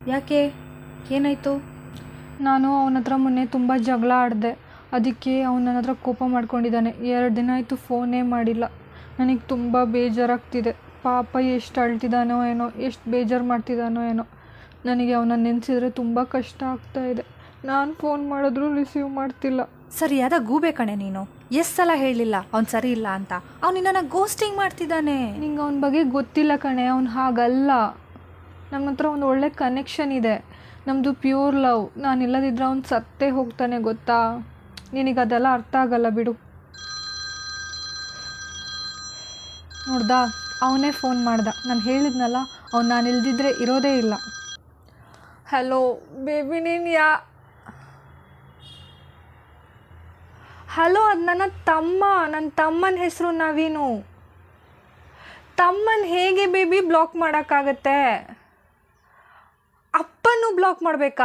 ಯಾಕೆ, ಏನಾಯಿತು? ನಾನು ಅವನ ಹತ್ರ ಮೊನ್ನೆ ತುಂಬ ಜಗಳ ಆಡಿದೆ. ಅದಕ್ಕೆ ಅವನು ನನ್ನ ಹತ್ರ ಕೋಪ ಮಾಡ್ಕೊಂಡಿದ್ದಾನೆ. 2 ದಿನ ಆಯಿತು ಫೋನೇ ಮಾಡಿಲ್ಲ. ನನಗೆ ತುಂಬ ಬೇಜಾರಾಗ್ತಿದೆ. ಪಾಪ ಎಷ್ಟು ಅಳ್ತಿದ್ದಾನೋ ಏನೋ, ಎಷ್ಟು ಬೇಜಾರು ಮಾಡ್ತಿದ್ದಾನೋ ಏನೋ. ನನಗೆ ಅವನ ನೆನೆಸಿದ್ರೆ ತುಂಬ ಕಷ್ಟ ಆಗ್ತಾಯಿದೆ. ನಾನು ಫೋನ್ ಮಾಡಿದ್ರೂ ರಿಸೀವ್ ಮಾಡ್ತಿಲ್ಲ. ಸರಿಯಾದ ಗೂಬೆ ಕಣೆ ನೀನು. ಎಷ್ಟು ಸಲ ಹೇಳಿಲ್ಲ ಅವ್ನು ಸರಿ ಇಲ್ಲ ಅಂತ. ಅವನು ನಿನ್ನ ಗೋಸ್ಟಿಂಗ್ ಮಾಡ್ತಿದ್ದಾನೆ. ನಿಂಗೆ ಅವನ ಬಗ್ಗೆ ಗೊತ್ತಿಲ್ಲ ಕಣೆ. ಅವ್ನು ಹಾಗಲ್ಲ. ನಮ್ಮ ಹತ್ರ ಒಂದು ಒಳ್ಳೆ ಕನೆಕ್ಷನ್ ಇದೆ. ನಮ್ಮದು ಪ್ಯೂರ್ ಲವ್. ನಾನು ಇಲ್ಲದಿದ್ದರೆ ಅವ್ನು ಸತ್ತೇ ಹೋಗ್ತಾನೆ ಗೊತ್ತಾ. ನಿನಗೆ ಅದೆಲ್ಲ ಅರ್ಥ ಆಗಲ್ಲ ಬಿಡು. ನೋಡ್ದಾ, ಅವನೇ ಫೋನ್ ಮಾಡ್ದ. ನಾನು ಹೇಳಿದ್ನಲ್ಲ, ಅವ್ನು ನಾನು ಇಲ್ದಿದ್ರೆ ಇರೋದೇ ಇಲ್ಲ. ಹಲೋ ಬೇಬಿ, ನೀನು ಹಲೋ, ಅದು ನನ್ನ ತಮ್ಮ. ನನ್ನ ತಮ್ಮನ ಹೆಸರು ನವೀನು. ತಮ್ಮನ ಹೇಗೆ ಬೇಬಿ ಬ್ಲಾಕ್ ಮಾಡೋಕ್ಕಾಗತ್ತೆ? ಅಪ್ಪನೂ ಬ್ಲಾಕ್ ಮಾಡಬೇಕಾ?